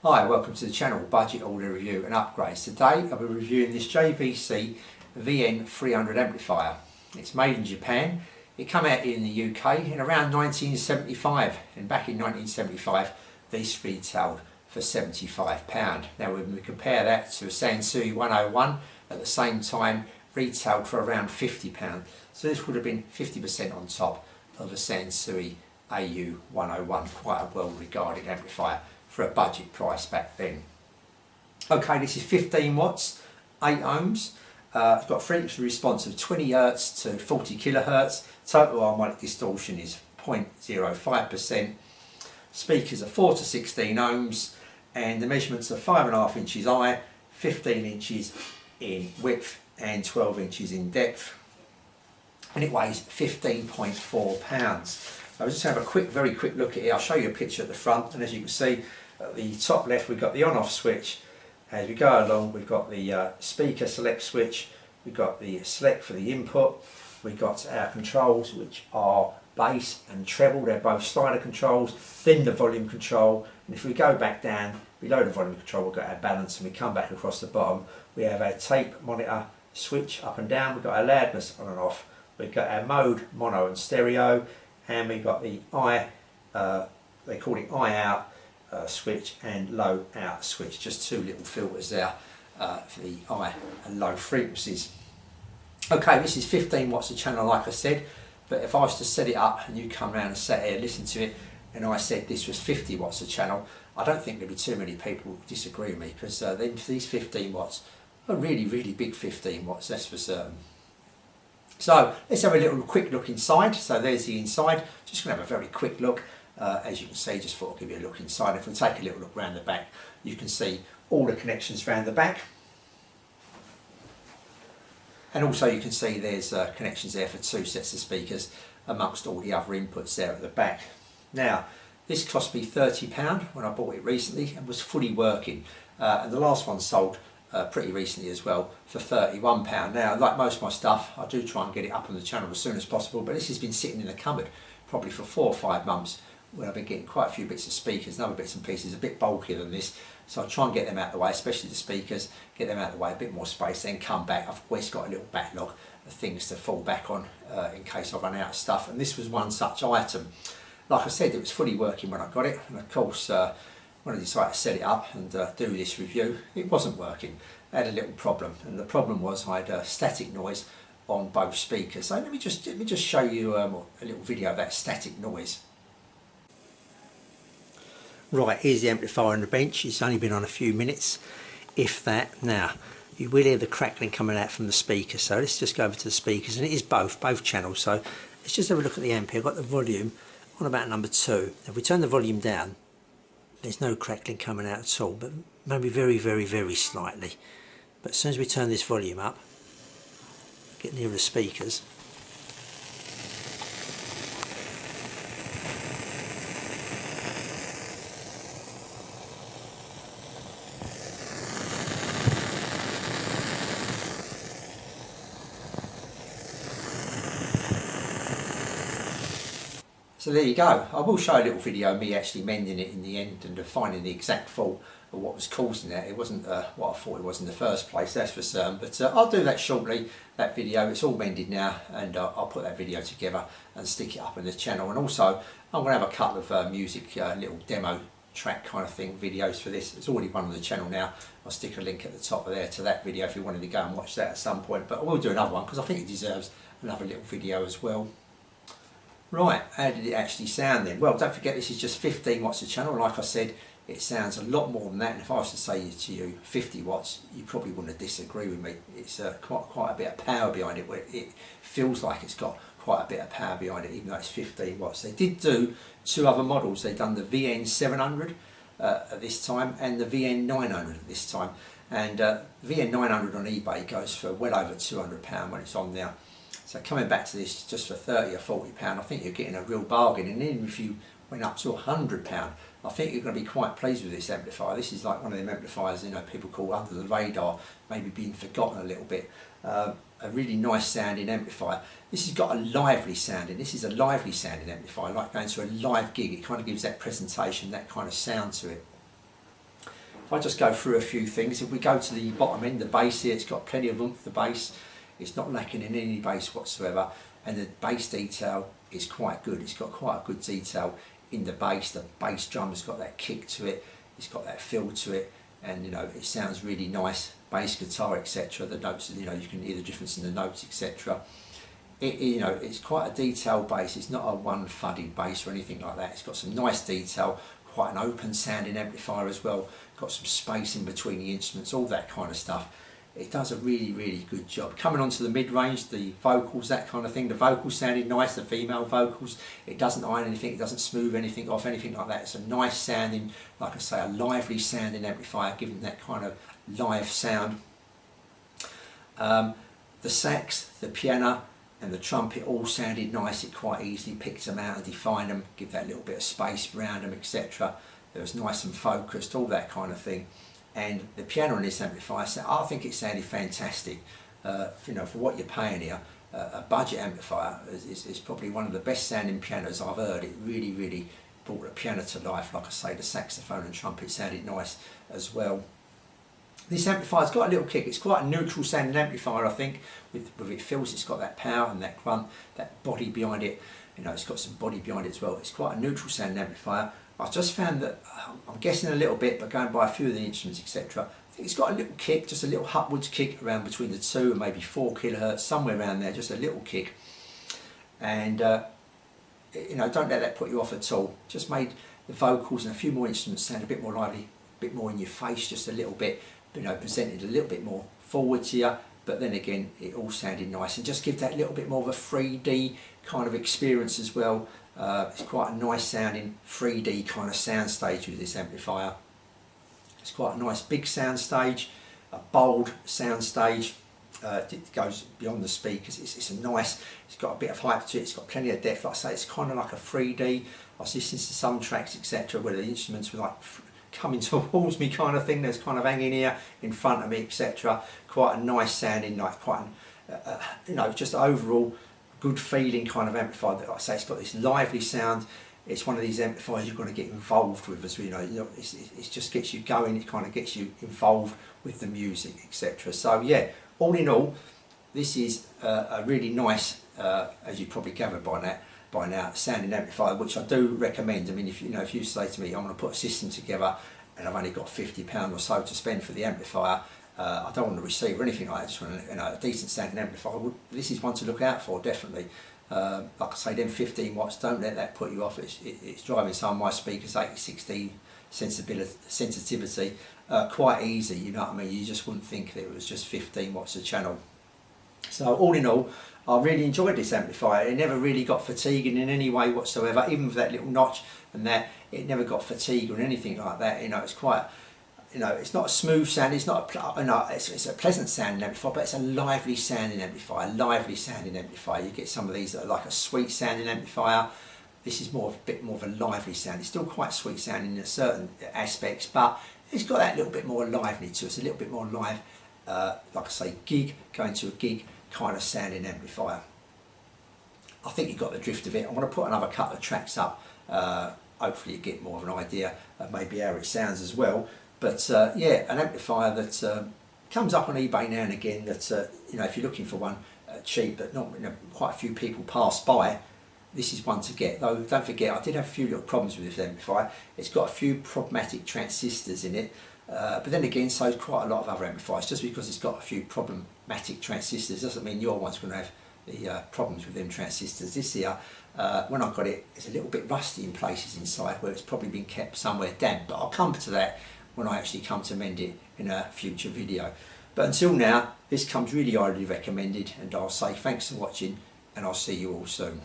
Hi, welcome to the channel Budget Order Review and Upgrades. Today I'll be reviewing this JVC VN-300 amplifier. It's made in Japan. It came out in the UK in around 1975, and back in 1975 these retailed for £75. Now when we compare that to a Sansui 101 at the same time retailed for around £50. So this would have been 50% on top of a Sansui AU 101, quite a well regarded amplifier for a budget price back then. Okay, this is 15 watts, 8 ohms. It's got a frequency response of 20 Hz to 40 kHz. Total harmonic distortion is 0.05%. Speakers are 4 to 16 ohms, and the measurements are 5.5 inches high, 15 inches in width, and 12 inches in depth. And it weighs 15.4 pounds. I'll just have a very quick look at it. I'll show you a picture at the front, and as you can see at the top left we've got the on-off switch. As we go along we've got the speaker select switch, we've got the select for the input, we've got our controls which are bass and treble, they're both slider controls, then the volume control, and if we go back down below the volume control we've got our balance, and we come back across the bottom we have our tape monitor switch up and down, we've got our loudness on and off, we've got our mode mono and stereo, and we've got the I, they call it I out switch and low out switch, just two little filters there for the high and low frequencies. Okay, this is 15 watts a channel like I said, but if I was to set it up and you come around and sat here, listen to it, and I said this was 50 watts a channel, I don't think there'd be too many people who disagree with me, because these 15 watts are really big 15 watts, that's for certain. So let's have a little quick look inside. So there's the inside. Just going to have a very quick look. As you can see, just thought I'd give you a look inside. If we take a little look around the back, you can see all the connections around the back. And also you can see there's connections there for two sets of speakers amongst all the other inputs there at the back. Now, this cost me £30 when I bought it recently and was fully working. And the last one sold pretty recently as well for £31. Now, like most of my stuff, I do try and get it up on the channel as soon as possible, but this has been sitting in the cupboard probably for 4 or 5 months, where I've been getting quite a few bits of speakers and other bits and pieces a bit bulkier than this, so I try and get them out of the way, especially the speakers, get them out of the way, a bit more space, then come back. I've always got a little backlog of things to fall back on in case I run out of stuff, and this was one such item. Like I said, it was fully working when I got it, and of course when I decided to set it up and do this review, it wasn't working. I had a little problem, and the problem was I had static noise on both speakers. So let me just show you a little video of that static noise. Right, here's the amplifier on the bench. It's only been on a few minutes, if that. Now, you will hear the crackling coming out from the speaker. So let's just go over to the speakers, and it is both channels. So let's just have a look at the amp here. I've got the volume on about number 2. If we turn the volume down, there's no crackling coming out at all, but maybe very slightly. But as soon as we turn this volume up, get near the speakers, so there you go. I will show a little video of me actually mending it in the end and finding the exact fault of what was causing that. It wasn't what I thought it was in the first place, that's for certain, but I'll do that shortly, that video. It's all mended now, and I'll put that video together and stick it up on the channel. And also I'm going to have a couple of music, little demo track kind of thing videos for this. It's already one on the channel now. I'll stick a link at the top of there to that video if you wanted to go and watch that at some point, but I will do another one because I think it deserves another little video as well. Right, how did it actually sound then? Well, don't forget this is just 15 watts a channel. Like I said, it sounds a lot more than that, and if I was to say to you 50 watts, you probably wouldn't disagree with me. It's quite a bit of power behind it, where it feels like it's got quite a bit of power behind it, even though it's 15 watts. They did do 2 other models. They've done the VN-700 at this time, and the VN-900 at this time. And VN-900 on eBay goes for well over £200 when it's on now. So coming back to this just for £30 or £40, I think you're getting a real bargain. And even if you went up to £100, I think you're going to be quite pleased with this amplifier. This is like one of them amplifiers, you know, people call under the radar, maybe being forgotten a little bit. A really nice sounding amplifier. This has got a lively sounding. This is a lively sounding amplifier, like going to a live gig. It kind of gives that presentation, that kind of sound to it. if I just go through a few things, if we go to the bottom end, the bass here, it's got plenty of room for the bass. It's not lacking in any bass whatsoever, and the bass detail is quite good. It's got quite a good detail in the bass. The bass drum's got that kick to it, it's got that feel to it, and it sounds really nice. Bass guitar, etc. The notes, you can hear the difference in the notes, etc. It's quite a detailed bass. It's not a one thudded bass or anything like that. It's got some nice detail, quite an open sounding amplifier as well. Got some space in between the instruments, all that kind of stuff. It does a really, really good job. Coming on to the mid-range, the vocals, that kind of thing. The vocals sounded nice, the female vocals. It doesn't iron anything, it doesn't smooth anything off, anything like that. It's a nice sounding, like I say, a lively sounding amplifier, giving that kind of live sound. The sax, the piano and the trumpet all sounded nice. It quite easily picked them out and defined them, give that little bit of space around them, etc. It was nice and focused, all that kind of thing. And the piano on this amplifier, I think it sounded fantastic. For what you're paying here, a budget amplifier is probably one of the best sounding pianos I've heard. It really, really brought the piano to life. Like I say, the saxophone and trumpet sounded nice as well. This amplifier's got a little kick. It's quite a neutral sounding amplifier, I think. With it feels, it's got that power and that grunt, that body behind it. It's got some body behind it as well. It's quite a neutral sounding amplifier. I just found that, I'm guessing a little bit, but going by a few of the instruments, etc. I think it's got a little kick, just a little upwards kick around between the 2 and maybe 4 kilohertz, somewhere around there, just a little kick. And don't let that put you off at all. Just made the vocals and a few more instruments sound a bit more lively, a bit more in your face, just a little bit, presented a little bit more forward to you. But then again, it all sounded nice, and just give that little bit more of a 3D kind of experience as well. It's quite a nice sounding 3D kind of sound stage with this amplifier. It's quite a nice big sound stage, a bold sound stage. It goes beyond the speakers. It's got a bit of height to it. It's got plenty of depth. Like I say, it's kind of like a 3D. I was listening to some tracks, etc., where the instruments were like coming towards me, kind of thing. There's kind of hanging here in front of me, etc. Quite a nice sounding, like quite, just overall good feeling kind of amplifier. That, like I say, it's got this lively sound. It's one of these amplifiers you've got to get involved with, as it just gets you going. It kind of gets you involved with the music, etc. So yeah, all in all, this is a really nice, as you probably gathered by now, sounding amplifier, which I do recommend. I mean, if you say to me, I'm going to put a system together and I've only got £50 or so to spend for the amplifier, I don't want to receive or anything like that. I just want a decent sounding amplifier. This is one to look out for, definitely. Like I say, them 15 watts, don't let that put you off. It's driving some of my speakers 80-16 sensitivity quite easy. You know what I mean? You just wouldn't think that it was just 15 watts a channel. So all in all, I really enjoyed this amplifier. It never really got fatiguing in any way whatsoever, even with that little notch and that. It never got fatigue or anything like that. It's quite, it's not a smooth sound. It's not it's a pleasant sounding amplifier, but it's a lively sounding amplifier. You get some of these that are like a sweet sounding amplifier. This is a bit more of a lively sound. It's still quite sweet sounding in certain aspects, but it's got that little bit more lively to it. It's a little bit more live, like I say, going to a gig kind of sounding amplifier. I think you got the drift of it. I'm going to put another couple of tracks up. Hopefully you get more of an idea of maybe how it sounds as well. But yeah, an amplifier that comes up on eBay now and again. That if you're looking for one cheap, but not quite a few people pass by, this is one to get. Though don't forget, I did have a few little problems with this amplifier. It's got a few problematic transistors in it. But then again, so has quite a lot of other amplifiers. Just because it's got a few problematic transistors doesn't mean your one's going to have the problems with them transistors. This here, when I got it, it's a little bit rusty in places inside where it's probably been kept somewhere damp. But I'll come to that when I actually come to mend it in a future video. But until now, this comes really highly recommended, and I'll say thanks for watching, and I'll see you all soon.